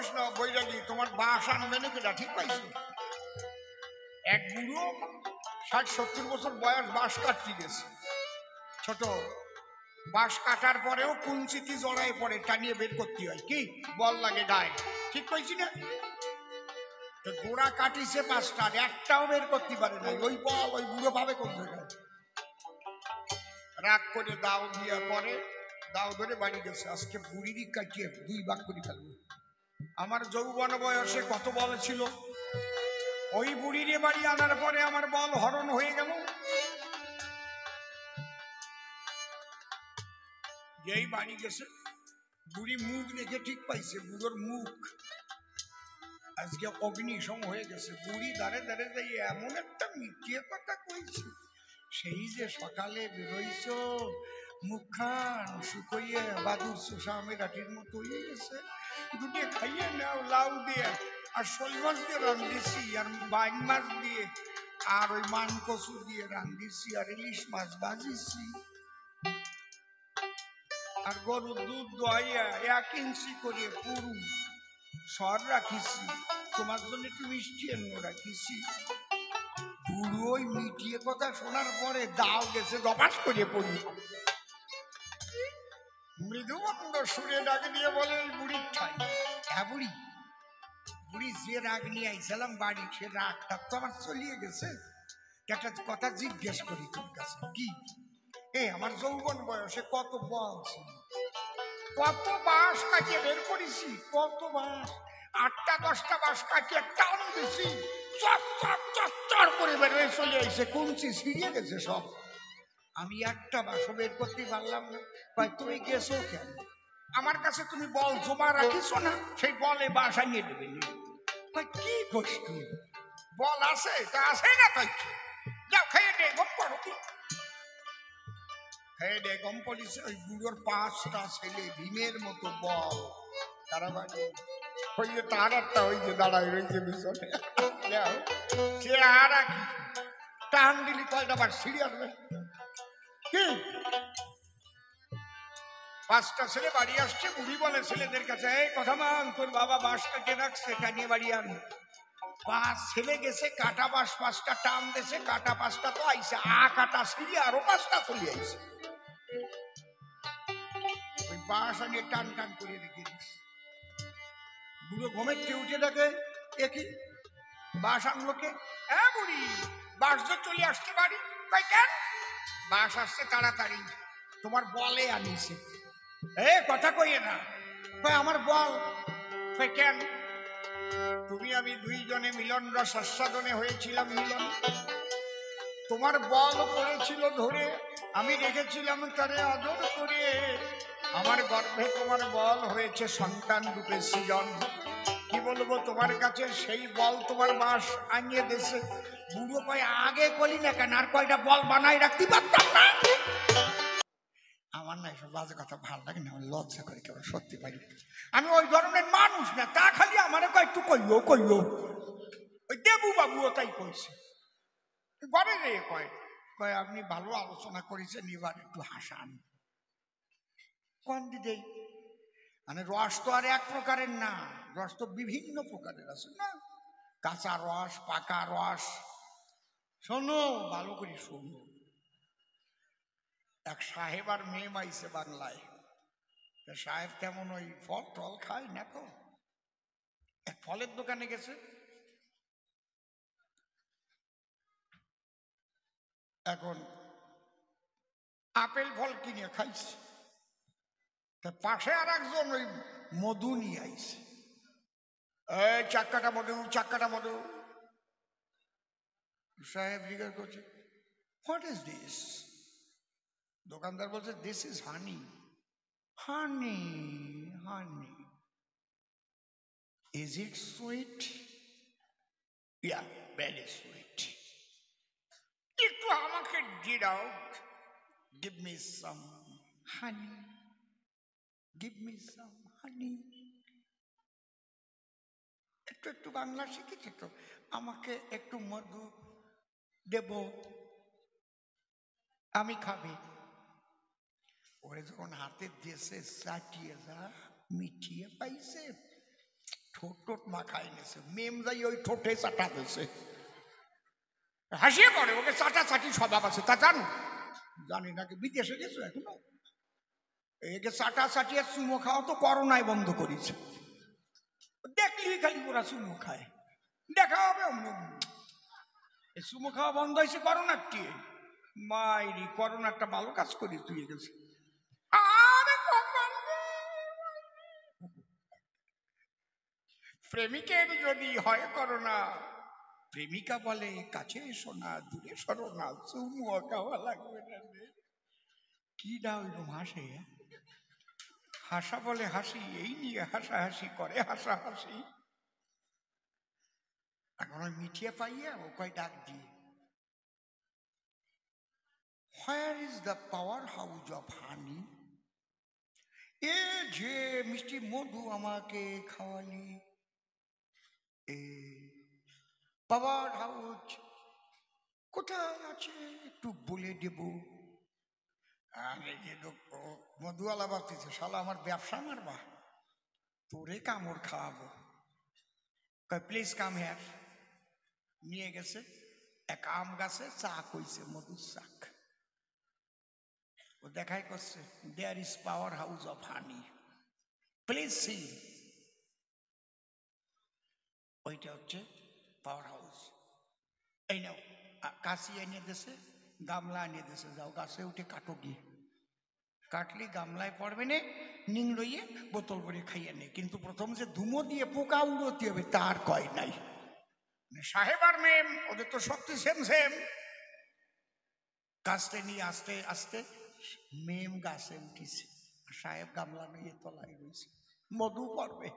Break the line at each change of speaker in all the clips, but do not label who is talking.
প্রশ্ন বৈরাগী, তোমার বাস আনবে নাকি না? ঠিক পাইছো? এক বুড়ো 60-70 বছর বয়স বাস কাটতে গেছে। ছোট বাস কাটার পরেও কুঞ্চিতি জড়ায় পড়ে, টানিয়ে বের করতে হয়, কি বল লাগে গায়ে। ঠিক কইছি না? তো গোড়া কাটিছে 5টার, একটাও বের করতে পারে না। ওই বল ওই বুড়ো পাবে কোন জায়গায়? রাগ করে দাও দিয়ে পরে দাও ধরে বাড়ি গেছে। আজকে বুড়িরই কাটিয়ে 2 ভাগ করে ফেলবো। আমার যৌবন বয়সে কত বল ছিল, ওই বুড়িরে বাড়ি আনার পরে আমার বল হরণ হয়ে গেল। যেই বাড়ি গেছে বুড়ি মুখ দেখে ঠিক পাইছে, বুড়োর মুখ আজকে অগ্নিসম হয়ে গেছে। বুড়ি দাঁড়ে দাঁড়ে যাই এমন একটা মিথ্যে কথা কইছে, সেই যে সকালে বেরোইছ মুখখান শুকইয়ে বাদুর চোষামে গাঠির মতো হয়ে গেছে। দুটো খাইয়ে নাও লাউ দিয়ে, আর শোল মাছ দিয়ে রান্ধিছি, আর বাইন মাছ দিয়ে, আর ওই মান কচু দিয়ে রান্ধিছি, আর ইলিশ মাছ ভাজিছি, আর গরুর দুধ দোয়াইয়া 1 ইঞ্চি করে পুরু সর রাখিছি, তোমার জন্য একটু মিষ্টি এন্ন রাখিছি। বুড়ো ওই মিটিয়ে কথা শোনার পরে দাও গেছে দপাস করে পড়ি। মৃদুমন্দ সুরে ডাক দিয়ে বলে বুড়ির ঠাই, হ্যাঁ বুড়ি, বুড়ি যে রাগ নিয়ে আইছিলাম বাড়ি, সে রাগটা তো আমার চলিয়ে গেছে। একটা কথা জিজ্ঞেস করি তোর কাছে, কি আমার যৌবন বয়সে কত বল ছিল, কত বাঁশ কাটিয়ে বের করেছি, কত বাঁশ, 8টা 10টা বাঁশ কাটিয়ে টান দিছি, চট চট চট চট করে বের হয়ে চলে আইছে, কুঞ্চি ছিঁড়িয়ে গেছে সব। আমি একটা বাঁশও বের করতে পারলাম না। কয় তুমি গেছো কেন? আমার কাছে তুমি বল জমা রাখিস না, সেই বলে বাঁশ আনিয়ে দেবে। কি কষ্ট, বল আছে তা আছে না, তাই যাও খেয়ে দে গম করো। খেয়ে দে গম পড়িছে। ওই বুড়োর 5টা ছেলে ভীমের মতো বল, তারা বাড়ি ওই যে তার একটা ওই যে দাঁড়ায় রয়েছে পিছনে, সে আর কি টান দিলি কয়টা বার সিঁড়ি আসবে। কি 5টা ছেলে বাড়ি আসছে, বুড়ি বলে ছেলেদের কাছে, এই কথা মান, তোর বাবা বাঁশ কাটে রাখছে, টানিয়ে বাড়ি আন। 5 ছেলে গেছে, কাটা বাঁশ 5টা টান দিয়েছে, কাটা 5টা তো আইছে, কাটা সিঁড়ি আরো 5টা চলে আইছে। ওই বাঁশ আনিয়ে টান টান করে রেখে দিচ্ছে। বুড়ো ঘুমের কে উঠে দেখে, একই বাঁশ আনলো কে? হ্যাঁ বুড়ি, বাঁশ যে চলে আসছে বাড়ি। কই কেন? বাঁশ আসছে তাড়াতাড়ি, তোমার বলে আনিছে। কথা কইয়ে না। কই আমার বল। কই কেন? তুমি আমি 2 জনে মিলন রস আস্বাদনে হয়েছিলাম মিলন, তোমার বল পড়েছিল ধরে, আমি রেখেছিলাম তারে আদর করে, আমার গর্ভে তোমার বল হয়েছে সন্তান রূপে সৃজন। কি বলবো তোমার কাছে, সেই বল তোমার বাঁশ আনিয়ে দেশে। বুড়ো কয় আগে কলি না কেন, আর কয়টা বল বানাই রাখতে পারতাম না। আমার না এসব বাজে কথা ভালো লাগে না, লজ্জা করে কেবল সত্যি পারি। আমি ওই ধরনের মানুষ না, তা খালি আমার একটু কইও কইও। ওই দেবু বাবুও তাই কইছে, ঘরে রে কয় কয় আপনি ভালো আলোচনা করেছেন, এবার একটু হাসান। কোন দিদি মানে রস তো আর এক প্রকারের না, রস তো বিভিন্ন প্রকারের আছে না, কাঁচা রস, পাকা রস। শোনো ভালো করে শোনো। এক সাহেব আর মেয়ে মাইছে বাংলায়। সাহেব তেমন ওই ফল টল খায় না, তো এক ফলের দোকানে গেছে। এখন আপেল ফল কিনে খাইছে, পাশে আর একজন ওই মধু নিয়ে আইছে। এই চাক্কাটা মধু, চাক্কাটা মধু। সাহেব জিজ্ঞাসা করছে, হোয়াট ইজ দিস? দোকানদার বলছে, this is honey. Honey honey, is it sweet? Yeah, very sweet. একটু আমাকে দিয়ে দাও, গিভ মি সাম হানি, গিভ মি সাম হানি। একটু একটু বাংলা শিখেছি তো, আমাকে একটু মধু দেব, আমি খাবি। ওরে যখন হাতে দিয়েছে, চাটিয়ে যা মিঠিয়ে পাইছে, ঠোঁট টোট মাখায় এনেছে, মেম যাই ওই ঠোঁটে চাটা দিয়েছে, হাসিয়ে পড়ে। ওকে চাটা চাটি স্বভাব আছে, তা জানো? জানি নাকি, বিদেশে গেছো এখনো? একে চাটা চাটিয়ে চুমো খাওয়া তো করোনায় বন্ধ করেছে। দেখলি খালি ওরা চুমো খায়, দেখা হবে অমনি। চুমো খাওয়া বন্ধ হয়েছে করোনার কি? মাইরি, করোনা একটা ভালো কাজ করি তুই গেছে। আরে প্রেমিকের যদি হয় করোনা, প্রেমিকা বলে কাছে এসো না, দূরে সরো না, চুমু খাওয়া লাগবে না। কি না ওইরকম হাসে, হাসা বলে হাসি, এই নিয়ে হাসাহাসি করে, হাসাহাসি। এখন ওই মিঠিয়ে পাইয়া ও কয় ডাক দিয়ে, where is the power house of honey? এ যে মিষ্টি মধু আমাকে খাওয়ালি, এ পাওয়ার হাউস কোথায় আছে একটু বলে দেব। আরে যে মধুওয়ালা ভাবতেছে শালা আমার ব্যবসা মারবা, তোরে কামড় খাওয়াবো। Please come here. নিয়ে গেছে এক আম গাছে, চা কইছে, মধুর চাক। ও দেখাই করছে, there is power house of honey, please see. ওইটা হচ্ছে পাওয়ার হাউস। এই নাও, কাশি এনে দিয়েছে, গামলা এনে দিয়েছে, যাও গাছে উঠে কাটো গিয়ে। কাটলি গামলায় পড়বে নে, নিং লইয়ে বোতল করে খাইয়ে নে, কিন্তু প্রথম যে ধুমো দিয়ে পোকা উড়োতে হবে তার কয় নাই। সাহেব আর মেম ওদের তো শক্তি সেম সেম। গাছতে নিয়ে আস্তে আস্তে মেম গাছে উঠিছে, সাহেব গামলা নিয়ে তলায় রয়েছে, মধু পড়বে।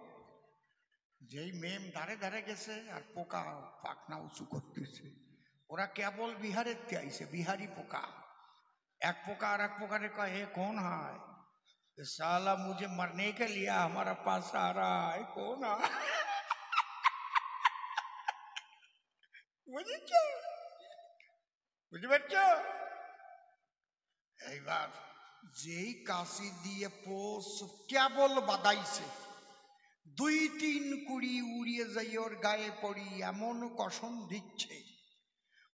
যেই মেম ধারে ধারে গেছে আর পোকা পাখনা উঁচু করতেছে, ওরা কেবল বিহারের আইছে, বিহারি পোকা। এক পোকা আর এক পোকারে কয়, হে কোন হয়? साला मुझे मरने के लिए हमारा पास आ रहा है, कौन है? বুঝতে পারছো? এইবার যেই কাশি দিয়ে পোষ কেবল বাদাইছে, 2-3 কুড়ি উড়িয়ে যাই ওর গায়ে পড়ি, এমন কসম দিচ্ছে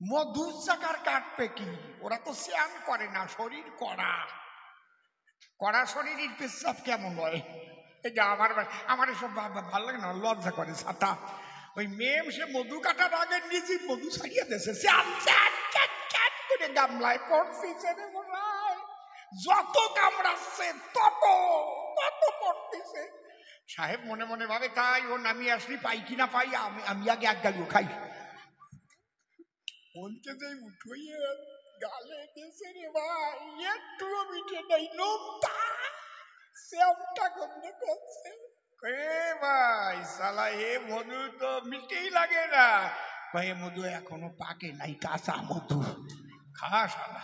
মধু চাকার কাটবে কি? ওরা তো স্নান করে না, শরীর কড়া কড়া, শরীরের পেশাব কেমন হয়? এটা আমার এসব ভালো লাগে না, লজ্জা করে ছাতা। ওই মেম সে মধু কাটার আগে নিজের মধু ছাড়িয়ে দিয়েছে, করে গামলায় পড়তেছে রে মশাই, যত কামড়াচ্ছে তত তত পড়তেছে। সাহেব মনে মনে ভাবে, তাই ও নামিয়ে আসলি পাই কিনা পাই, আমি আগে এক গালিও খাই। বলতে যে উঠোইয়ে গালে দিয়েছে রে ভাই, একটুও মিটে নেই, নোমটা শ্যামটা গন্ধ করছে। ভাই শালা এ মধু তো মিটেই লাগে না। কয়ে মধু এখনো পাকে নাই, কাঁচা মধু খা শালা।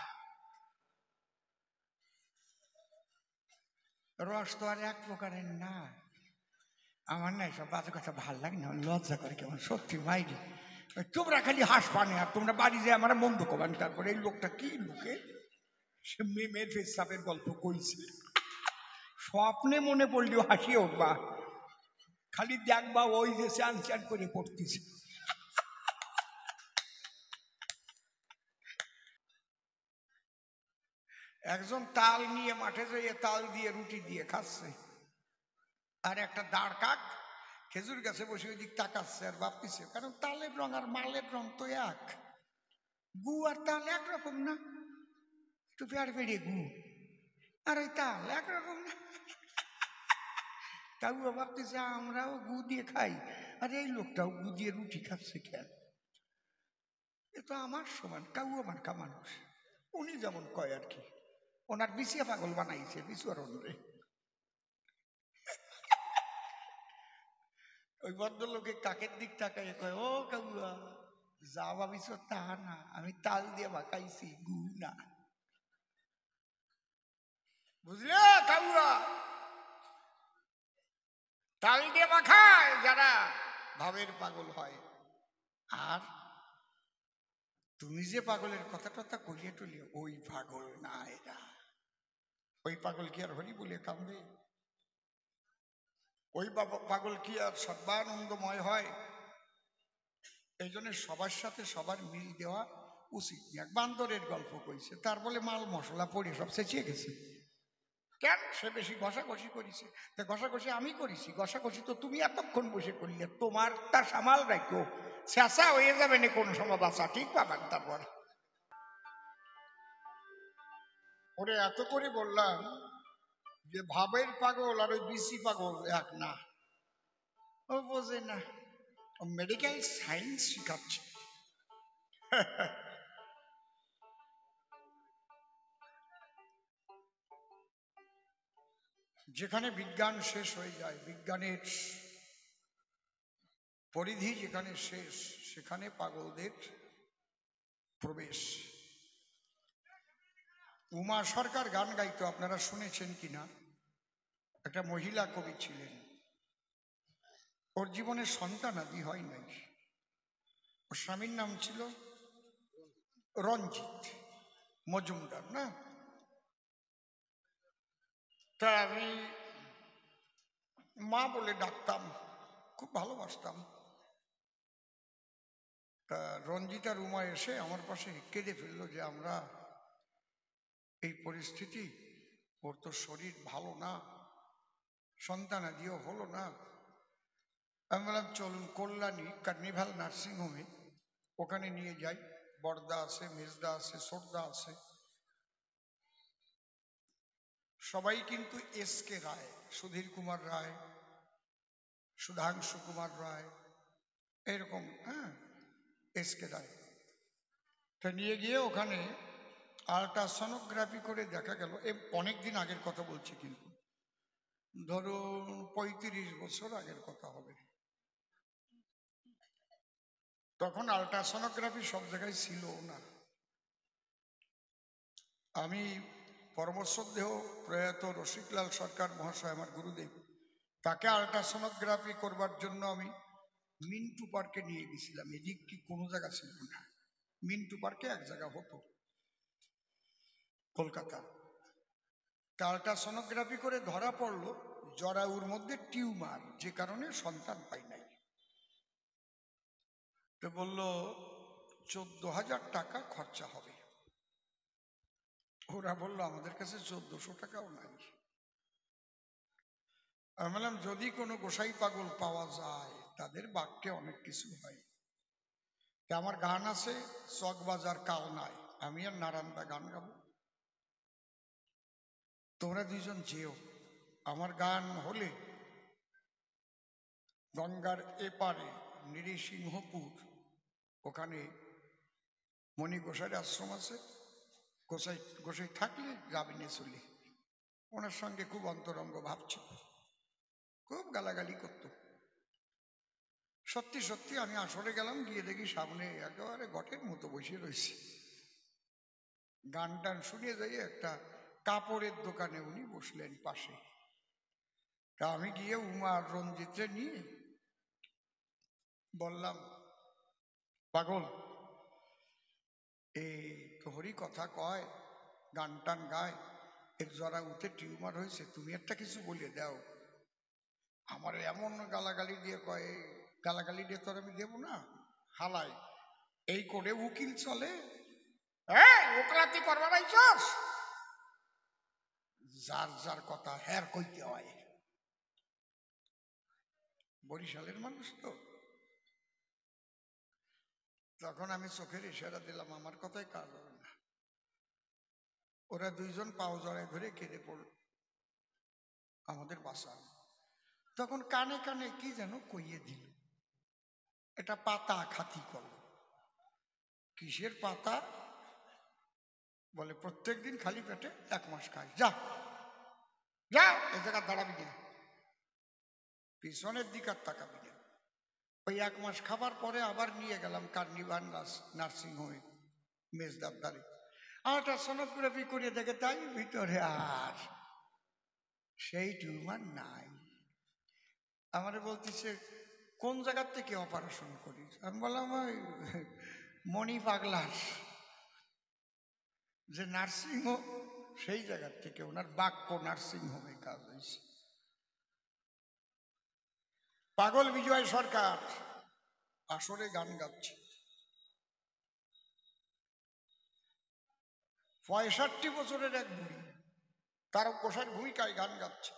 রস তো আর এক প্রকারের না। আমার না এসব বাজে কথা ভাল লাগে না, লজ্জা করে কেমন, সত্যি মাইরি। তোমরা খালি হাস পানে আর তোমরা বাড়ি যায় আমার মন্দ কবান। তারপরে এই লোকটা কি লোকে সে মেয়ের পেশাবের গল্প কইছে, স্বপ্নে মনে পড়লেও হাসিয়ে উঠবা, খালি দেখবা ওই যে চান চান করে পড়তেছে। একজন তাল নিয়ে মাঠে যাইয়ে তাল দিয়ে রুটি দিয়ে খাচ্ছে, আর একটা দাঁড় কাক খেজুর গাছে বসে ওই দিক তাকাচ্ছে আর ভাবতেছে, কারণ তালের রং আর মালের রং তো এক, গু আর তাল একরকম না, একটু পেড়ে পেড়ে গু আর ওই তাল একরকম না। কাউয়া ভাবতেছে আমরাও গু দিয়ে খাই, আর এই লোকটাও গু দিয়ে রুটি খাচ্ছে কেন? এ তো আমার সমান কাউয়া মার্কা মানুষ, উনি যেমন কয় আর কি, ওনার বিছিয়া পাগল বানাইছে বিচরণ রে। ওই ভদ্রলোকে কাকের দিক তাকায় কয়, ও কাউয়া যা ভাবিস তা না, আমি তাল দিয়ে মাখাইছি, গু না, বুঝলে কাউয়া? তাল দিয়ে মাখায় যারা ভাবের পাগল হয়। আর তুমি যে পাগলের কথা টথা করিয়ে টলিয়ে, ওই পাগল না এরা। ওই পাগল কি আর হরি বলে কামবে? ওই পাগল কি আর সর্বানন্দময় হয়? এই জন্য সবার সাথে সবার মিল দেওয়া উচিত। এক বান্দরের গল্প কইছে, তার বলে মাল মশলা পড়ে সব চেঁচিয়ে গেছে। কেন? সে বেশি ঘষাঘষি করেছে। তা ঘষাঘষি আমি করেছি, ঘষাঘষি তো তুমি এতক্ষণ বসে করলে, তোমার তা সামাল রাখো, চেঁচা হয়ে যাবে না কোন সময় বাঁচা, ঠিক পাবেন। তারপর ওরে এত করে বললাম যে ভাবের পাগল আর ওই বিসি পাগল এক না। ও বোঝে না, মেডিকেল সায়েন্স শিখাচ্ছে। যেখানে বিজ্ঞান শেষ হয়ে যায়, বিজ্ঞানের পরিধি যেখানে শেষ, সেখানে পাগলদের প্রবেশ। উমা সরকার গান গাইতো, আপনারা শুনেছেন কিনা? একটা মহিলা কবি ছিলেন, ওর জীবনে সন্তানাদি হয় নাই। ওর স্বামীর নাম ছিল রঞ্জিত মজুমদার না? তা আমি মা বলে ডাকতাম, খুব ভালোবাসতাম। তা রঞ্জিতার উমা এসে আমার পাশে কেঁদে ফেললো যে আমরা এই পরিস্থিতি, ওর তো শরীর ভালো না, সন্তানাদিও হলো না। আমি বললাম চলুন কল্যাণী কার্নিভাল নার্সিংহোমে, ওখানে নিয়ে যাই। বড়দা আছে, মেজদা আছে, ছোটদা আছে, সবাই কিন্তু এস কে রায়, সুধীর কুমার রায়, সুধাংশু কুমার রায়, এরকম, হ্যাঁ, এস কে রায়। তা নিয়ে গিয়ে ওখানে আল্ট্রাসনোগ্রাফি করে দেখা গেল, অনেক দিন আগের কথা বলছি, কিন্তু ধরুন 35 বছর আগের কথা হবে। তখন আল্ট্রাসনোগ্রাফি সব জায়গায় ছিল না। আমি পরমশ্রদ্ধেয় প্রয়াত রসিকলাল সরকার মহাশয়, আমার গুরুদেব, তাকে আল্ট্রাসনোগ্রাফি করবার জন্য আমি মিন্টু পার্কে নিয়ে গেছিলাম। এদিক কি কোনো জায়গা ছিল না, মিন্টু পার্কে এক জায়গা হতো কলকাতা। তা আল্ট্রাসনোগ্রাফি করে ধরা পড়লো জরায়ুর মধ্যে টিউমার, যে কারণে সন্তান পাই নাই। তো বললো 14,000 টাকা খরচা হবে। ওরা বললো আমাদের কাছে 1400 টাকাও নাই। আমি বললাম যদি কোনো গোসাই পাগল পাওয়া যায়, তাদের বাক্যে অনেক কিছু হয়। তা আমার গান আছে চকবাজার কাল নাই, আমি আর নারায়ণদা গান গাবো, তোমরা দুইজন যেও। আমার গান হলে গঙ্গার এপারে নৃসিংহপুর, ওখানে মণি গোসাইয়ের আশ্রম আছে, গোসাই গোসাই থাকলে যাবি নিয়ে চলে। ওনার সঙ্গে খুব অন্তরঙ্গ ভাব ছিল, খুব গালাগালি করতো। সত্যি সত্যি আমি আসরে গেলাম, গিয়ে দেখি সামনে একেবারে ঘটের মতো বসে রয়েছে। গান টান শুনিয়ে যাই, একটা কাপড়ের দোকানে উনি বসলেন পাশে। তা আমি গিয়ে উমা আর রঞ্জিতরে নিয়ে বললাম, পাগল এই তোহরই কথা কয়, গান টান গায়, এর জরায়ুতে টিউমার হয়েছে, তুমি একটা কিছু বলে দাও। আমার এমন গালাগালি দিয়ে কয়, গালাগালি দিয়ে তোর আমি দেবো না, হালাই এই করে উকিল চলে, হ্যাঁ ওকলাতি করবার আইছস, যার যার কথা হ্যার কইতে হয়। বরিশালের মানুষ তো, তখন আমি চোখের ইশারা দিলাম আমার কথাই কাজ হবে না। ওরা দুইজন পাও জড়ায় ধরে কেঁদে পড়ল আমাদের বাসা। তখন কানে কানে কি যেন কইয়ে দিল, এটা পাতা খাতি করো। কিসের পাতা? বলে প্রত্যেকদিন খালি পেটে 1 মাস খাই, যা যা এই জায়গা দাঁড়াবি না, পিছনের দিক আর তাকাবি না। ওই 1 মাস খাবার পরে আবার নিয়ে গেলাম কার্নিভাল নার্সিংহোমে মেজদার দ্বারে। আল্ট্রাসনোগ্রাফি করে দেখে তাই ভিতরে আর সেই টিউমার নাই। আমারে বলতেছে কোন জায়গার থেকে অপারেশন করিস? আমি বললাম ওই মণি পাগলার যে নার্সিংহোম, সেই জায়গার থেকে, ওনার বাক্য নার্সিংহোমে কাজ হয়েছে। পাগল বিজয় সরকার আসরে গান গাচ্ছে। 65 বছরের এক বুড়ি তার গোসাইর ভূমিকায় গান গাচ্ছে,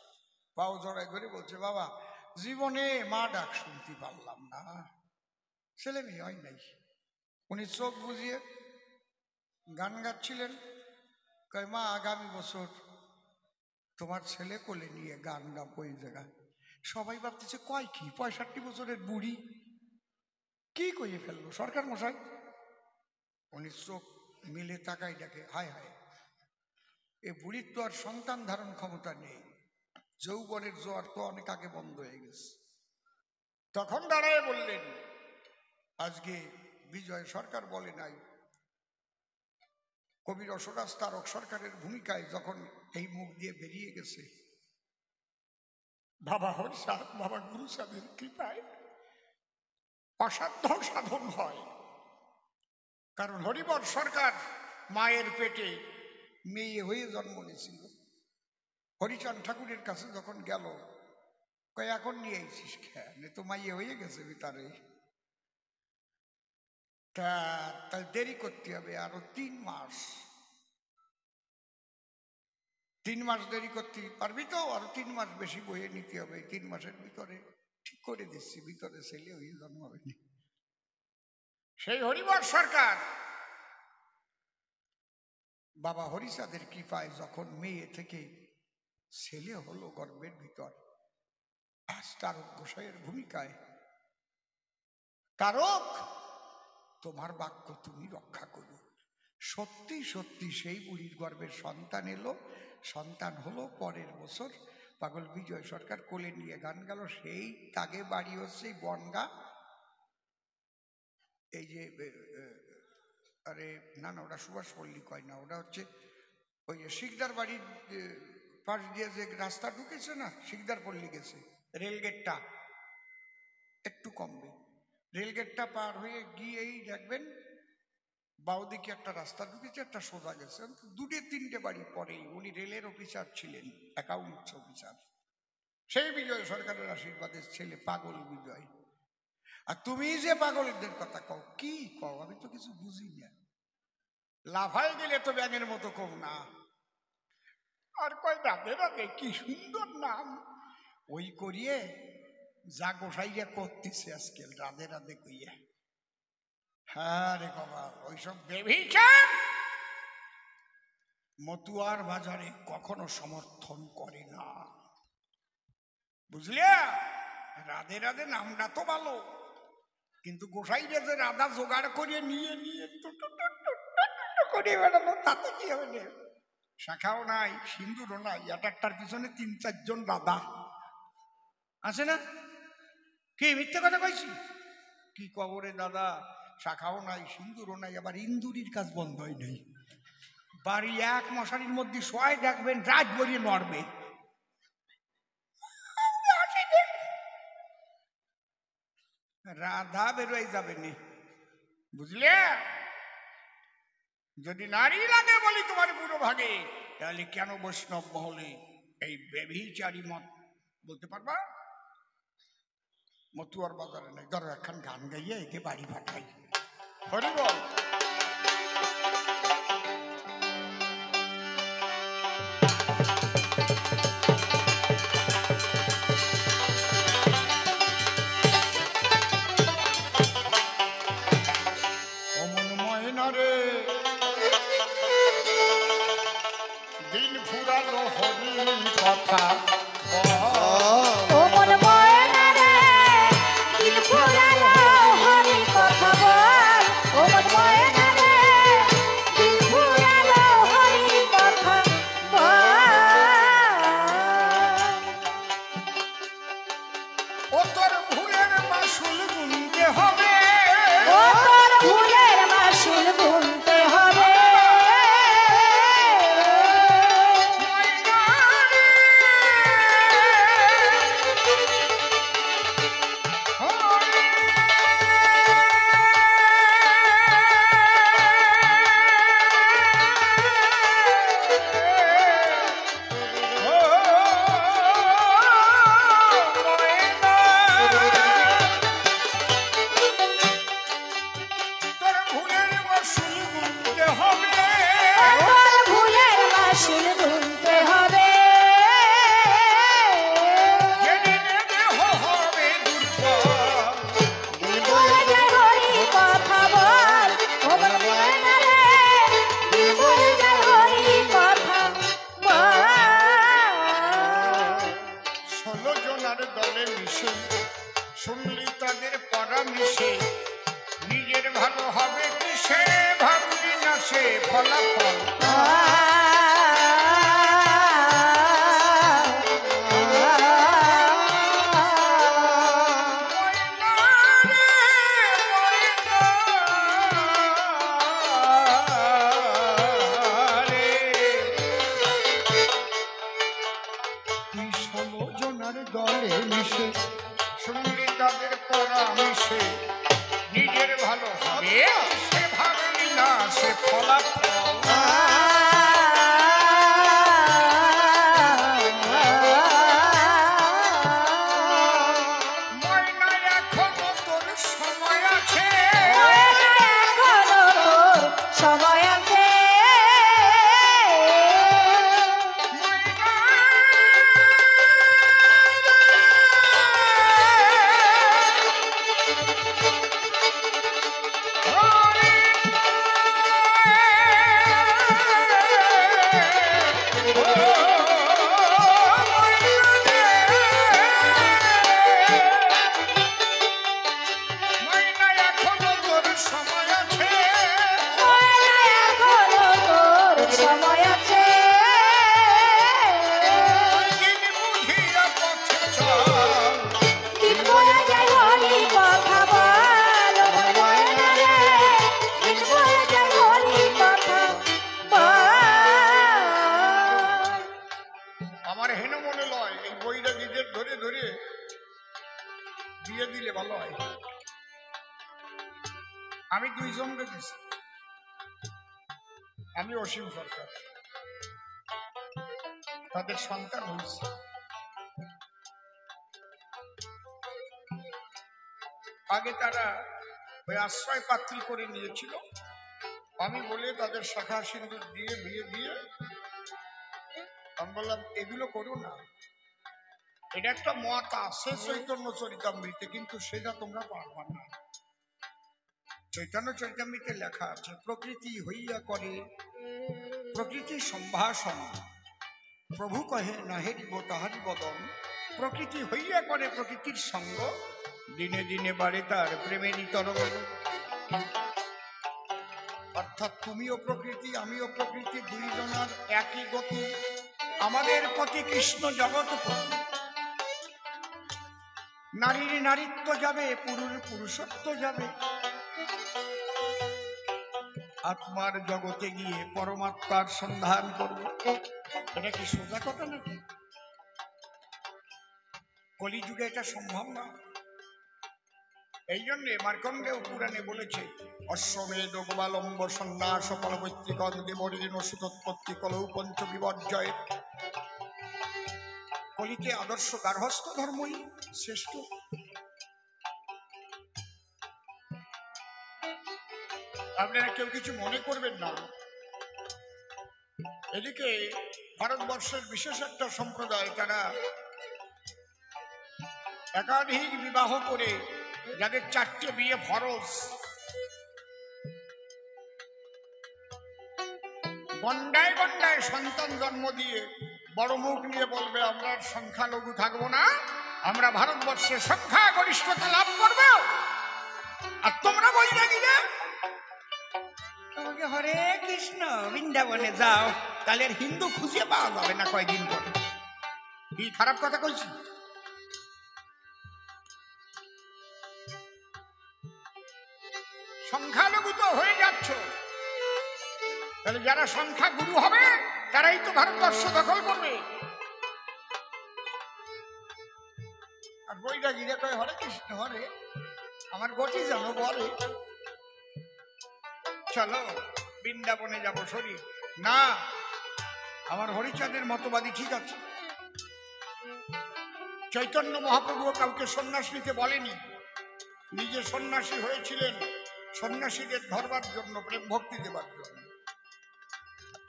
পাও জড়ায় ধরে বলছে, বাবা জীবনে মা ডাক শুনতে পারলাম না, ছেলে মেয়ে হয় নাই। উনি চোখ বুঝিয়ে গান গাচ্ছিলেন, কয় মা আগামী বছর তোমার ছেলে কোলে নিয়ে গান গাবো ওই জায়গায়। সবাই ভাবতেছে কয় কি, 65 বছরের বুড়ি কি কইয়ে ফেললো সরকার মশাই। উনি চোখ মিলে তাকাই দেখে, হায় হায়, এ বুড়ির তো আর সন্তান ধারণ ক্ষমতা নেই, যৌবনের জোয়ার তো অনেক আগে বন্ধ হয়ে গেছে। তখন দাঁড়ায় বললেন, আজকে বিজয় সরকার বলে নাই, কবি রসরাজ তারক সরকারের ভূমিকায় যখন এই মুখ দিয়ে বেরিয়ে গেছে, বাবা হরিচাঁদ বাবা গুরুচাঁদের কৃপায় অসাধ্য সাধন হয়। কারণ হরিবর সরকার মায়ের পেটে মেয়ে হয়ে জন্ম নিয়েছিল। হরিচাঁদ ঠাকুরের কাছে যখন গেল, কয় এখন নিয়ে আইছিস কেন, তো মাইয়ে হয়ে গেছে ভিতরে, তাই দেরি করতে হবে আরো 3 মাস। 3 মাস দেরি করতে পারবি তো, আরো 3 মাস বেশি বয়ে নিতে হবে। 3 মাসের ভিতরে ঠিক করে দিচ্ছি, ভিতরে ছেলে হয়ে জন্মাবে। সেই হরিবর সরকার বাবা হরিচাঁদের কৃপায় যখন মেয়ে থেকে ছেলে হলো গর্ভের ভিতর, আজ তারক গোসাইয়ের ভূমিকায়, তারক তোমার বাক্য তুমি রক্ষা করো। সত্যি সত্যি সেই বুড়ির গর্ভের সন্তান এলো, সন্তান হলো। পরের বছর পাগল বিজয় সরকার কোলে নিয়ে গান গেল। সেই তাগে বাড়ি হচ্ছে বনগা, এই যে আরে না না, ওটা সুভাষপল্লী কয় না, ওটা হচ্ছে ওই শিকদার বাড়ির পাশ দিয়ে যে রাস্তা ঢুকেছে না, শিকদার পল্লী গেছে, রেলগেটটা একটু কমবে, রেলগেটটা পার হয়ে গিয়েই দেখবেন বাউদিকে একটা রাস্তা ঢুকেছে, একটা সোজা গেছে, 2-3টে বাড়ি পরেই উনি রেলের অফিসার ছিলেন, অ্যাকাউন্টস অফিসার। সেই বিজয় সরকারের আশীর্বাদের ছেলে পাগল বিজয়। আর তুমি যে পাগলদের কথা কও, কি কও আমি তো কিছু বুঝি না। লাফাই গেলে তো ব্যাঙের মতো কম না। আর কয় রাধে রাধে, কি সুন্দর নাম। ওই করিয়ে যা গোসাইয়া করতেছে আজকাল, রাধে রাধে কইয়া। হ্যাঁ রে বাবা, ওইসব বেবিচার মতুয়ার বাজারে কখনো সমর্থন করে না, বুঝলে? রাধে রাধে নামটা তো ভালো, কিন্তু গোসাইরে যে রাধা জোগাড় করে নিয়ে নিয়ে করে বেড়ানো, তাতে কি হবে? শাখাও নাই, সিন্দুরও নাই, একটার পিছনে 3-4 জন রাধা আছে না? কি মিথ্যে কথা কইছি? কি কবরে দাদা, শাখাও নাই, সিন্দুরও নাই, আবার ইন্দুরির কাজ বন্ধ হয় নাই। বাড়ি এক মশারির মধ্যে শোয়, দেখবেন রাত ভরিয়ে নড়বে। রাধা বেরোয় যাবে নি, বুঝলে? যদি নারী লাগে বলি তোমার পুরো ভাগে, তাহলে কেন বৈষ্ণব মহলে এই বেভিচারী মত বলতে পারবা? মতুয়ার বাজারে নাই। ধরো এখন গান গাইয়ে একে বাড়ি পাঠাই। হরি বল। অমন ময়না রে দিন ফুরালো হরি কথা, দলে মিশে শুনলি তাদের পরামর্শে নিজের ভালো হবে কি সে ভাবলি না সে ফলাফল দলে মিশে শুনলি তাদের পরামর্শে নিজের ভালো হবে সে ভাবলি না সে ফলাফল ময়না এখনো তোর সময় আছে
সময় আছে
দিয়ে দিলে ভালো হয় আমি দুইজনকে দিছি আমি অসীম সরকার তাদের সন্তান হয়েছে আগে তারা ওই আশ্রয় পাত্রী করে নিয়েছিল আমি বলে তাদের শাখা সিন্দুর দিয়ে বিয়ে দিয়ে আমি বললাম এগুলো করো না এটা একটা মত আছে চৈতন্য চরিতামৃতে কিন্তু সেটা তোমরা পারবা না চৈতন্য চরিতামৃতে লেখা আছে প্রকৃতি হইয়া করে প্রকৃতি সম্ভাষণ প্রভু কহে নাহেরিব তাহারি বদন প্রকৃতি হইয়া করে প্রকৃতির সঙ্গ দিনে দিনে বাড়ে তার প্রেমেরই তরঙ্গ অর্থাৎ তুমিও প্রকৃতি আমিও প্রকৃতি দুইজনের একই গতি আমাদের পথে কৃষ্ণ জগৎপতি নারীর নারীত্ব যাবে পুরুষ পুরুষত্ব যাবে আত্মার জগতে গিয়ে পরমাত্মার সন্ধান করব এটা কি সোজা কথা নাকি কলিযুগে এটা সম্ভব না এই জন্যে মার্কণ্ডেয় পুরাণে বলেছে অশ্বমেধ গোপালম্ব সন্ন্যাস ফলবৈত্রিকন দেবরেণ সুতোৎপত্তি কলৌ পঞ্চ বিপর্যয় কলিতে আদর্শ গার্হস্থ্য ধর্মই শ্রেষ্ঠ আপনারা কেউ কিছু মনে করবেন না এদিকে ভারতবর্ষের বিশেষ একটা সম্প্রদায় তারা একাধিক বিবাহ করে যাদের 4টে বিয়ে ফরজ গন্ডায় গন্ডায় সন্তান জন্ম দিয়ে বড় মুখ নিয়ে বলবে আমরা সংখ্যালঘু থাকবো না আমরা ভারতবর্ষে সংখ্যাগরিষ্ঠতা লাভ করব আর তোমরা বৈরাগীরা তোমাকে হরে কৃষ্ণ বৃন্দাবনে যাও তাহলে হিন্দু খুঁজে পাওয়া যাবে না কয়দিন পরে কি খারাপ কথা কইছি সংখ্যালঘু তো হয়ে যাচ্ছ তাহলে যারা সংখ্যা গুরু হবে তারাই তো ভারতবর্ষ দখল করবে আর বৈরাগীরা কয় হরে কৃষ্ণ হরে আমার গতি জানো বলে চলো বৃন্দাবনে যাবো শরীর না আমার হরিচাঁদের মতবাদী ঠিক আছে চৈতন্য মহাপ্রভু কাউকে সন্ন্যাস নিতে বলেনি নিজে সন্ন্যাসী হয়েছিলেন সন্ন্যাসীদের ধরবার জন্য প্রেম ভক্তি দেবার জন্য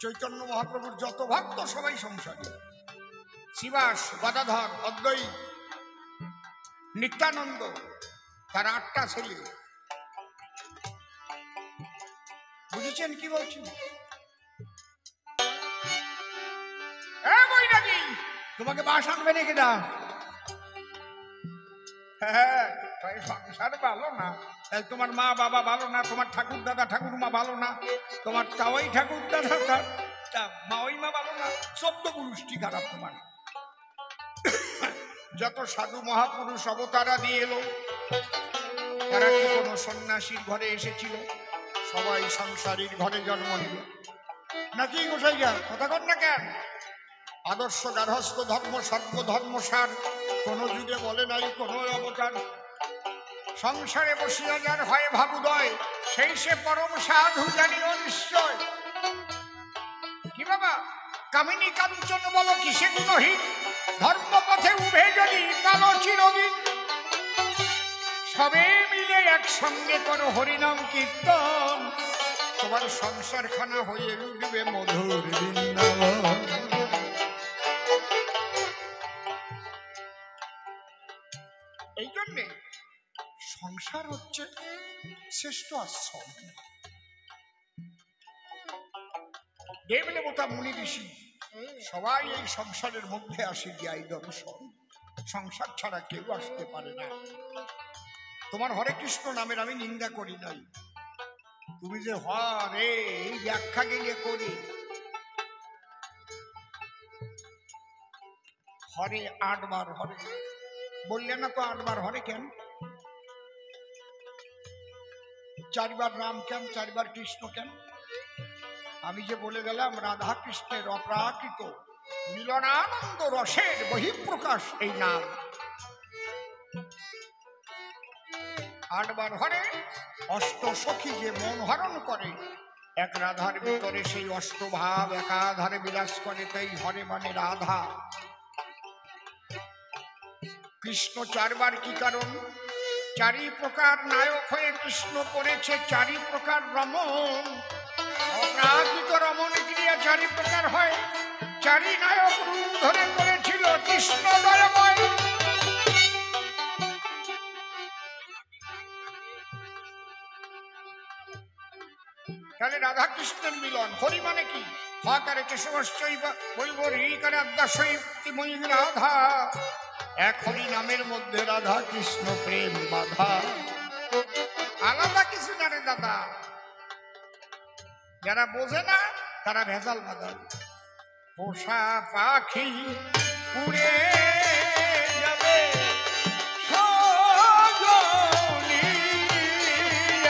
চৈতন্য মহাপ্রভুর যত ভক্ত সবাই সংসারী শিবাস গদাধর অদ্বৈত নিত্যানন্দ তার 8টা ছেলে বুঝেছেন কি বলছি তোমাকে বাস আনবে নাকি না হ্যাঁ, সংসার ভালো না, তোমার মা বাবা ভালো না, তোমার ঠাকুর দাদা ঠাকুরমা ভালো না, তোমার তাওয়াই ঠাকুর দাদা মাওই মা ভালো না, 14 পুরুষটি খারাপ তোমার। যত সাধু মহাপুরুষ অবতারা দিয়ে এলো, তারা কি কোনো সন্ন্যাসীর ঘরে এসেছিল? সবাই সংসারীর ঘরে জন্ম নিল নাকি? গোসাই যা কথা কর না কেন? আদর্শ গার্হস্থ ধর্ম সর্বধর্মসার কোন যুগে বলে নাই কোন অবতার। সংসারে বসিয়া যার হয় ভাবুদয়, সেই সে পরম সাধু জানিও নিশ্চয়। কি বাবা, কামিনী কাঞ্চন বলো কিসে গুণহীন, ধর্মপথে উভে যদি কালো চিরদিন। সবে মিলে একসঙ্গে করো হরিনাম কীর্তন, তোমার সংসার খানা হয়ে উঠবে মধুর বৃন্দাবন। এই জন্যে সংসার হচ্ছে শ্রেষ্ঠ আশ্রম। দেব দেবতা মুনি ঋষি সবাই এই সংসারের মধ্যে আসে গিয়ে দর্শন। সংসার ছাড়া কেউ আসতে পারে না। তোমার হরে কৃষ্ণ নামের আমি নিন্দা করি নাই, তুমি যে হরে এই ব্যাখ্যা গেলে করি হরে 8 বার হরে বললে না তো, 8 বার হরে কেন? 4 বার রাম কেন, 4 বার কৃষ্ণ কেন? আমি যে বলে গেলাম রাধা কৃষ্ণের অপ্রাকৃত মিলনানন্দ রসের বহিঃপ্রকাশ এই নাম। 8 বার হরে অষ্ট সখী যে মন হরণ করে, এক রাধার ভিতরে সেই অষ্টভাব একাধারে বিরাজ করে, তাই হরে মানে রাধা। কৃষ্ণ 4 বার কি কারণ? 4 প্রকার নায়ক হয়ে কৃষ্ণ করেছে 4 প্রকার রমণ। অপ্রাকৃত রমণ ক্রিয়া 4 প্রকার হয়, 4 নায়ক রূপ ধরে করেছিল কৃষ্ণ দয়াময়। তাহলে রাধা কৃষ্ণের মিলন। হরি মানে কি? হকারে কেশবশ্চৈব বলব ঋকারে আদ্যাশৈময়ী রাধা। এক হরি নামের মধ্যে রাধা কৃষ্ণ প্রেম বাধা, আলাদা কিছু না রে দাদা। যারা বোঝে না তারা ভেজাল বাদাল। পোষা পাখি উড়ে যাবে সজনী,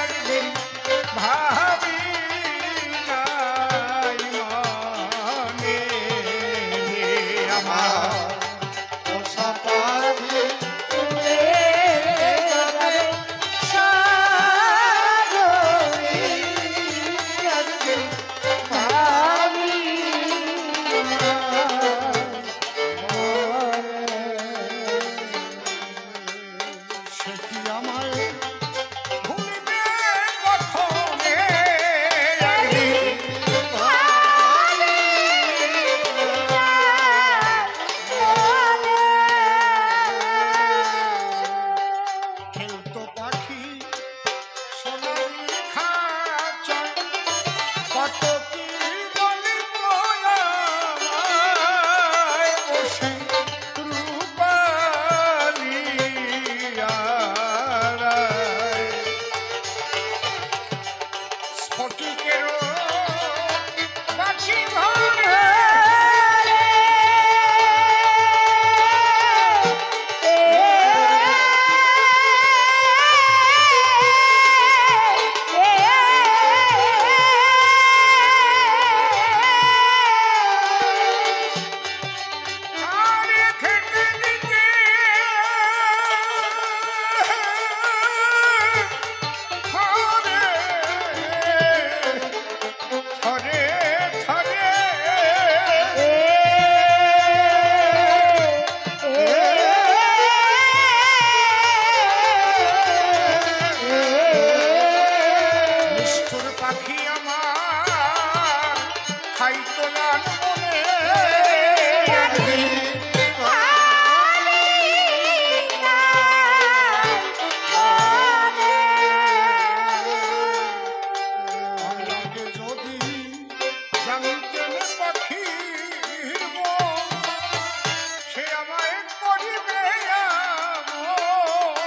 একদিন ভাবি নাই মনে আমার।
পোষা পাখি উড়ে যাবে সজনী, একদিন ভাবি
সে কি আমায় ভুলিবে কখনে, একদিন খেলতো পাখি সোনালি খাঁচায়, কত কি বলিত আমায়, বসে রূপালি আড়ায়। স্ফটিকেরও বাটি ভরে আরে খেতে দিতে থরে থরে থরে নিষ্ঠুর পাখি আমার খাইতো লাল মনে, একদিন আমি আগে যদি জানতেন পাখির মন, সে আমায় করিবে আমন।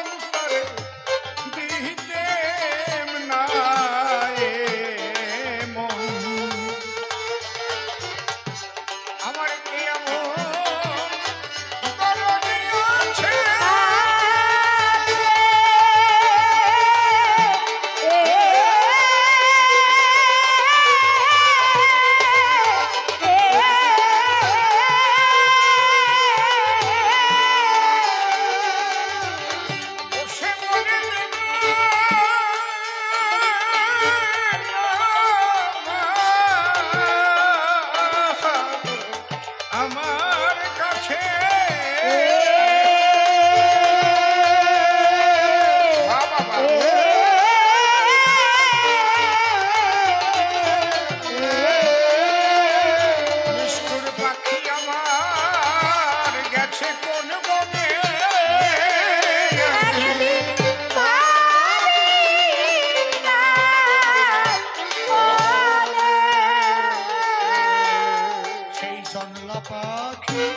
জংলা পাখি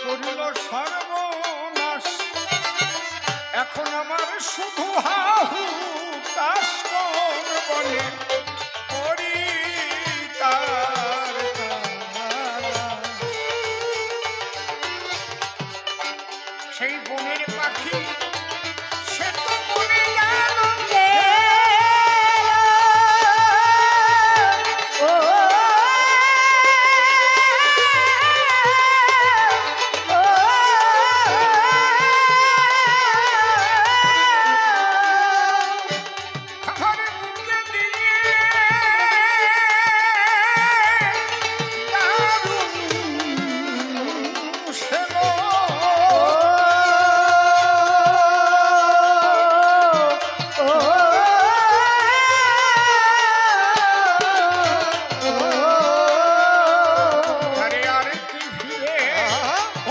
করিল সর্বনাশ, এখন আমার শুধু হাহু তাস কোন বনে করি তার তালাশ। সেই বনের পাখি সে তো বনে গেল, আমার বুকে দিয়ে দারুণ সেলো। আরে আর কি ফিরে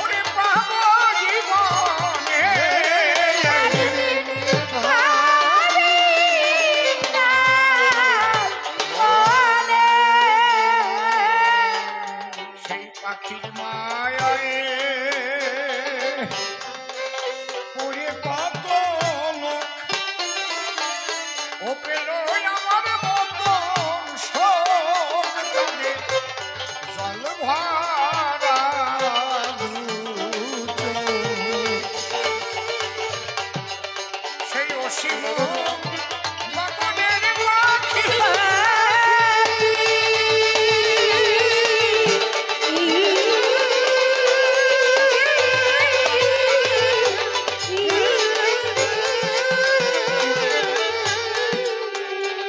ওরে পাবো জীবনে, সেই পাখির মায়ায় পড়ে কত লোক ও পেল আমার মতন শোক, তাদের জল ভরা দু চোখ। সেই অসীম গগনের পাখি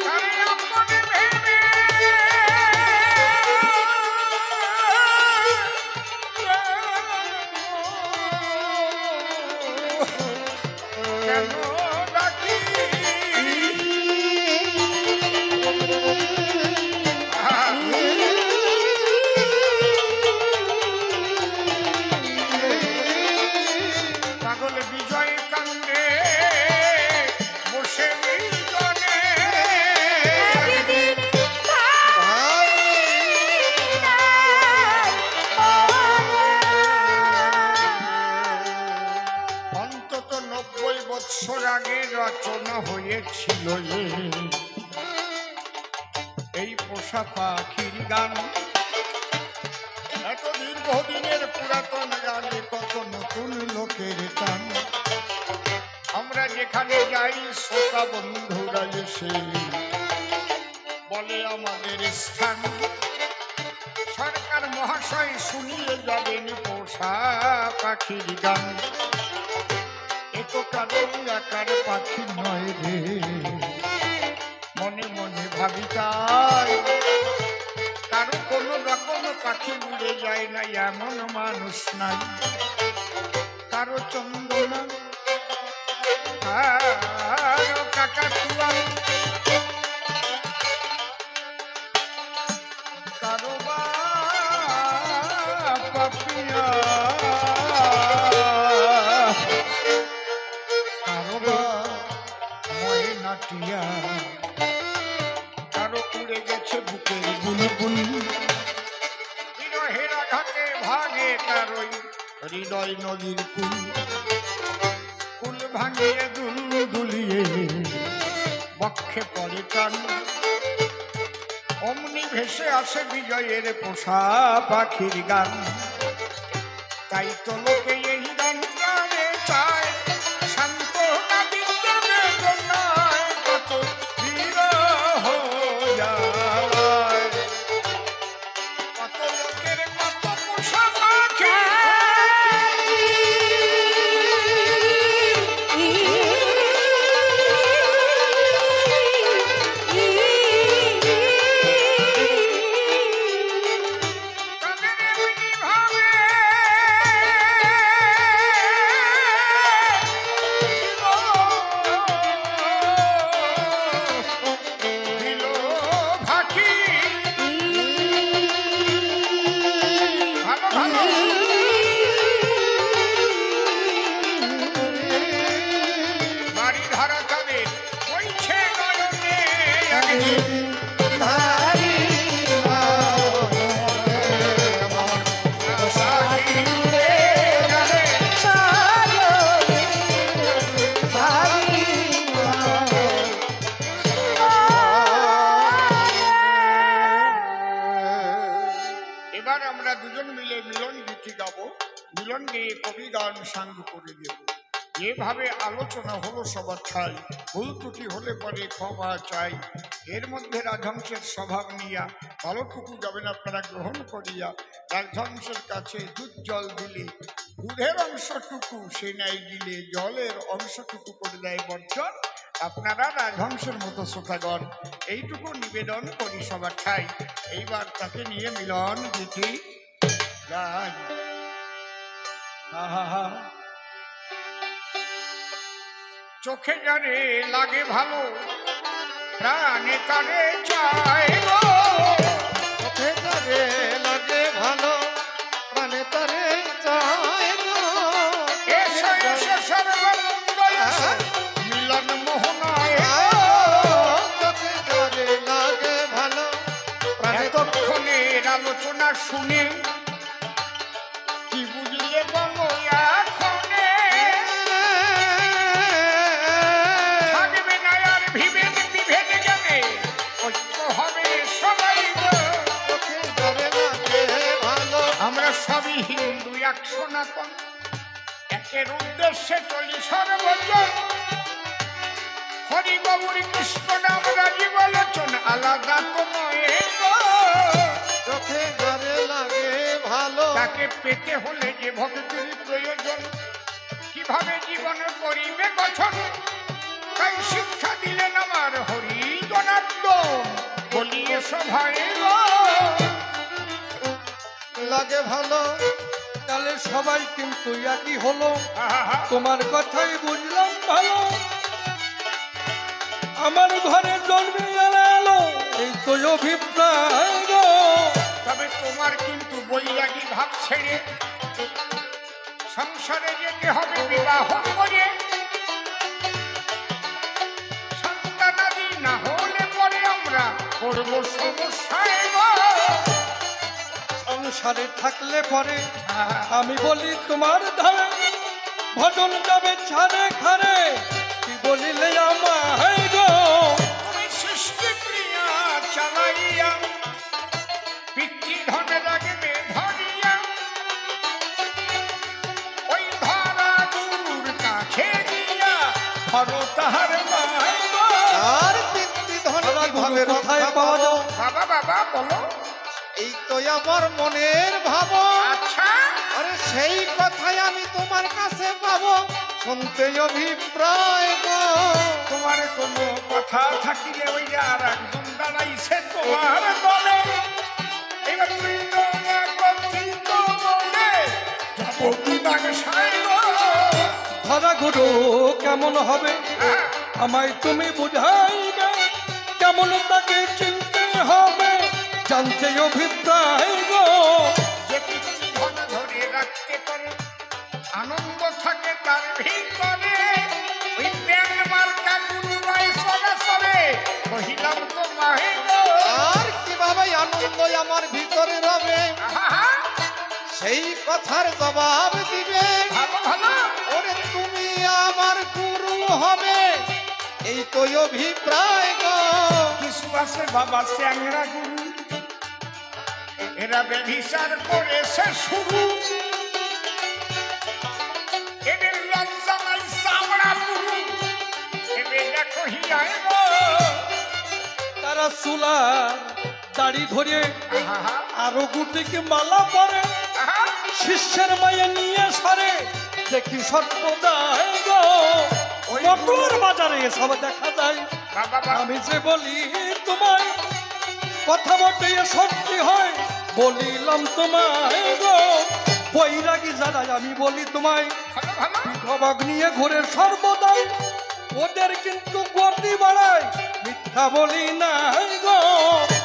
তারে আপনে ভেবে কেন ডাকি, পাগল বিজয় কান্দে বসে বিজনে, অন্তত 90 বৎসর আগে রচনা হয়েছিল এই পোষা পাখির গান। এত দীর্ঘদিনের পুরাতন গানে কত নতুন লোকের টান। আমরা যেখানে যাই শ্রোতা বন্ধুরা এসে বলে আমাদের স্থান। সরকার মহাশয় শুনিয়ে যাবেন পোষা পাখির গান। এ তো কারো একার পাখি নয় রে, মনে মনে ভাবি তাই কারো কোনো রকম পাখি উড়ে যায় না এমন মানুষ নাই। কারো চন্দনা কারো কাকাতুয়া, কারো বা পাপিয়া, কারো বা ময়নাটিয়া, কারো উড়ে গেছে বুকের বুলবুল। বিরহের আঘাতে ভাঙে কারোই হৃদয় নদীর কুল, কুল ভাঙিয়ে দুল দুলিয়ে বক্ষে পড়ে টান। অমনি ভেসে আসে বিজয়ের পোষা পাখির গান। তাই তো লোকে এই গান গানে চায়, শান্ত দিতে বেদনায় কত বিরহ যায়। কত লোকের কত পোষা পাখি তাদের এমনি ভাবে এবার আমরা দুজন মিলে মিলন গীতি গাবো, মিলন গেয়ে কবি গান সাঙ্গ করে দেব। যেভাবে আলোচনা হলো সবার ঠাই, ভুল ত্রুটি হলে পরে ক্ষমা চাই। এর মধ্যে রাজহংসের স্বভাব নিয়া ভালোটুকু যাবেন আপনারা গ্রহণ করিয়া। রাজহংসের কাছে দুধ জল দিলে দুধের অংশটুকু সে নাই গিলে জলের অংশটুকু করে দেয় বর্জন। আপনারা রাজহংসের মতো শ্রোতাগণ এইটুকু নিবেদন করি সবার ঠাই। এইবার তাকে নিয়ে মিলন গীতি গাই। চোখে যারে লাগে ভালো প্রাণে তারে চায় গো,
চোখে যারে লাগে ভালো প্রাণে তারে চায় গো।
এসো এসো সর্বমঙ্গল মিলন মোহনায়।
চোখে যারে লাগে ভালো প্রাণে
এতক্ষণের আলোচনা শুনে কি বুঝলে বলো এখনে? থাকবে না আর বিভেদ বিভেদ জানে ঐক্য হবে সবাই গো।
চোখে যারে লাগে ভালো
আমরা সবই হিন্দু এক সনাতন, একের উদ্দেশ্যে চলি সর্বজন। হরি গৌরী কৃষ্ণ নাম রাজীব আলোচন আলাদা তো নয় গো।
চোখে যারে লাগে ভালো
তাকে পেতে হলে যে ভক্তির প্রয়োজন, কিভাবে জীবন করিবে গঠন, তাই শিক্ষা দিলেন আমার হরি জনার্দন। বলিয়ে সভায় গো
লাগে ভালো
তাহলে সবাই কিন্তু একই হলো।
আহা,
তোমার কথাই বুঝলাম ভালো, আমার ঘরে জন্মে এলো এই তো অভিপ্রায় গো।
তবে তোমার কিন্তু বৈরাগী ভাব ছেড়ে সংসারে যেতে হবে বিবাহ করে। সন্তানাদি না হলে পরে আমরা করব সমস্যায় গো।
সংসারে থাকলে পরে আমি বলি তোমার ধারে ভজন যাবে ছাড়ে খারে, কি বলিলে আমায় গো।
তুমি সৃষ্টি ক্রিয়া চালাইয়া পিতৃধনে লাগবে ধরিয়া, ওই ধরা গুরুর কাছে দিয়া ধরো তাহার মায় গো।
আর পিতৃ ধন
সারা
কিভাবে
গুরু কোথায়
রক্ষা
পাওয়া
পাবো?
যায়?
বাবা বাবা বলো।
এই তো আমার মনের ভাব।
আচ্ছা
আরে সেই কথাই আমি তোমার কাছে পাবো, শুনতে অভিপ্রায় গো।
তোমার কোনো কথা থাকিলে ওই যে আর একজন দাঁড়াইছে তোমার দলে। এবার তুই তো একত্রিত বলে যাবো বিভাগ সায় গো।
ধরা গুরু কেমন হবে
হ্যাঁ,
আমায় তুমি বুঝাইবে, কেমন তাকে চিনতে হবে জানতে অভিপ্রায় গো।
যে পিতৃধন ধরে রাখতে পারে আনন্দ থাকে তার ভিতরে, ওই ব্যান্ড মার্কা গুরু নয় সরে সরে কহিলাম তো মাহে গো।
আর কিভাবে আনন্দ আমার ভিতরে রবে,
আহা,
সেই কথার জবাব দিবে।
ভালো ভালো
ওরে তুমি আমার গুরু হবে, এই তো অভিপ্রায় গো।
কিছু আছে বাবা চ্যাংরা গুরু, এরা ব্যভিচার করেছে শুরু। এদের লজ্জা নাই চামড়া পুরু, এবে দেখো হিয়ায় গো।
তারা চুলা দাড়ি ধরে
আহা,
আরো গুটিকে মালা পরে,
আহা,
শিষ্যের মায়ে নিয়ে সরে দেখি সর্বদাই গো।
ওই
মটর বাজারে এসব দেখা যায়,
বাবা বাবা
আমি যে বলি তোমায় কথা বটে সত্যি হয়, বলিলাম তোমায় গো। বৈরাগী যারা আমি বলি তোমায়
ভালো ভালো
বিধবাগ নিয়ে ঘুরে সর্বদাই, ওদের কিন্তু গতি বাড়ায় মিথ্যা বলি নাই গো।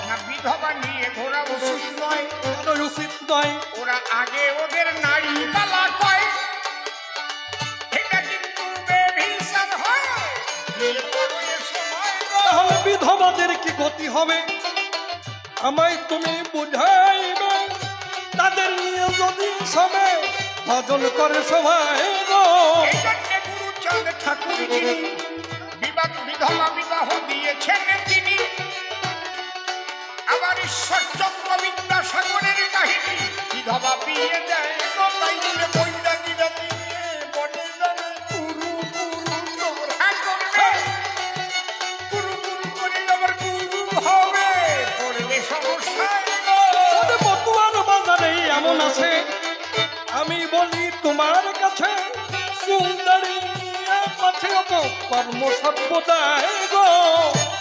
না, বিধবা নিয়ে ঘোরা উচিত নয়,
কেন উচিত নয়?
ওরা আগে ওদের নারী পালা কয়, এটা কিন্তু বেভিচার হয়। বিয়ে করো এ সময় গো।
তাহলে বিধবাদের কি গতি হবে আমায় তুমি বুঝাইবে, তাদের নিয়ে যদি সবে ভজন করে সবাই গো।
এই জন্যে গুরুচাঁদ ঠাকুর যিনি বিধবা বিবাহ দিয়েছেন তিনি, আবার ঈশ্বরচন্দ্র বিদ্যাসাগরের কাহিনী জ্বালিয়ে দেয় গো, তাই বলে বৈরাগীরা নিয়ে বনে যাবে কুরু কুরু তোমরা করবে, কুরু কুরু করে আবার কুরু হবে, পড়বে সমস্যায় গো।
ওরে বতুয়ার বাজারে এমন আছে, আমি বলি তোমার কাছে সুন্দরী পাছে তো কর্ম সর্বদাই গো।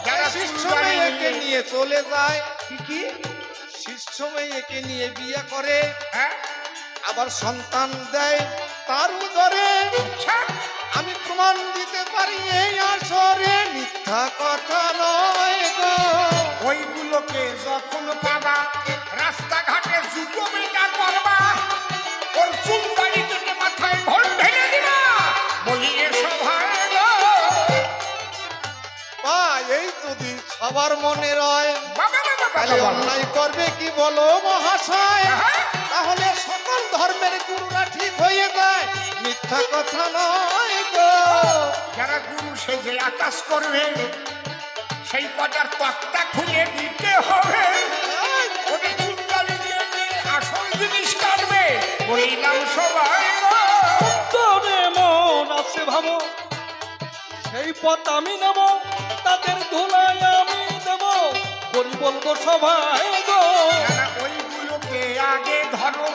যারা
শিষ্য
চুল দাড়ি
মেয়েকে
নিয়ে-
নিয়ে চলে যায়,
কি
শিষ্য মেয়েকে নিয়ে বিয়ে করে,
হ্যাঁ
আবার সন্তান দেয় তার উদরে।
আচ্ছা
আমি প্রমাণ দিতে পারি এই আসরে মিথ্যা কথা নয় গো।
ওইগুলোকে যখন পাবা রাস্তাঘাটে জুতো বেটা করবা, ওর চুল দাড়ি কেটে মাথায় ঘোল ঢেলে দিবা, বলি এসব হয় গো।
বা এই যদি সবার মনে রয়,
বাবা বাবা
তাহলে
বাবা
অন্যায় করবে কি বলো মহাশয়?
হ্যাঁ?
তাহলে সকল ধর্মের গুরুরা ঠিক হয়ে যায়, মিথ্যা কথা নয় গো।
যারা গুরু সেজে আকাশ করবে সেই কটার তক্তা খুলে দিতে হবে, ওদের চুল দাড়ি দিয়ে দিয়ে আসল জিনিস কাটবে, বলিলাম সবাই গো।
তোরে মন আছে ভাবো, সেই পথ আমি নেব, তাদের ধুলায় আমি দেব, বলি বলবো সবাই গো।
যারা ওইগুলোকে আগে ধরো,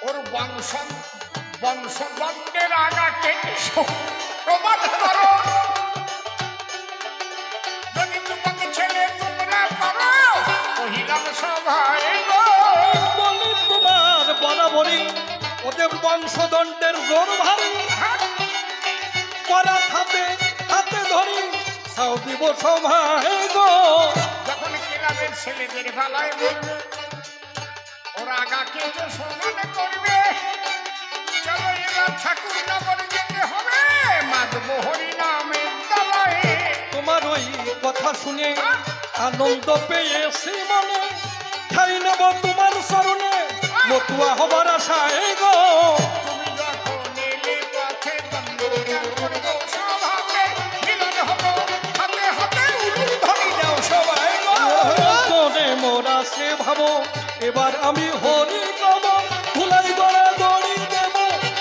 ওর বংশগণের আগা কেটে প্রমাণ করো, যদি তোমাকে ছেলে তোমরা পারো, কহিলাম সবাই গো।
বলি তোমার বরাবরই ওদের বংশদণ্ডের জোর ভারী, করা হাতে হাতে ধরি সাউ দিব সবাই গো।
যখন ক্লাবের ছেলেদের গলায় বলবে, ওরা আগা কেটে সমান করবে, চলো এবার ঠাকুর নগর যেতে হবে, মাধব হরি নামের তলায়।
তোমার ওই কথা শুনে আনন্দ পেয়েছি মনে, ঠাই নেব তোমার চরণে মতুয়া হবার আশায় গো।
তুমি যখন এলে পথে দ্বন্দ্বজ্ঞান করবো স্বভাবে, মিলন হবো হাতে হাতে উলুর ধরি দাও সবাই গো।
তোরে মোরা সে ভাবো, এবার আমি হরি গাব, ধুলাই গড়া দড়ি দেব,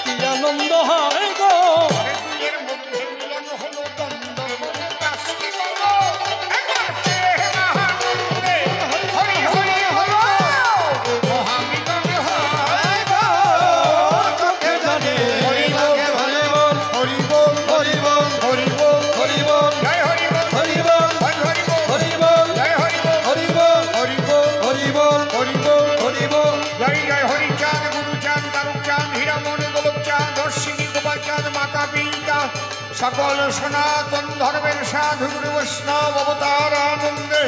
কি আনন্দ হয় গো।
ঘরে দুইয়ের মধ্যে মিলন হলো, দ্বন্দ্ব হলো, কাশি হলো, একবার প্রেম আনন্দে হরি হরি হলো, মহামিলন হয় গো।
চোখে জানে
হরি বল,
লাগে ভালো বল,
হরি বল,
হরি বল,
হরি বল,
হরি বল,
জয় হরি বল,
হরি বল,
হরি হরি বল,
হরি বল,
জয় হরি বল,
হরি বল,
হরি বল,
হরি বল,
হরি বল,
হরি বল।
জয় জয় হরিচাঁদ গুরুচাঁদ তারকচাঁদ হীরামন গোলকচাঁদ দর্শিনী গোপালচাঁদ মাতা পিতা সকল সনাতন ধর্মের সাধু গুরু বৈষ্ণব অবতার আনন্দে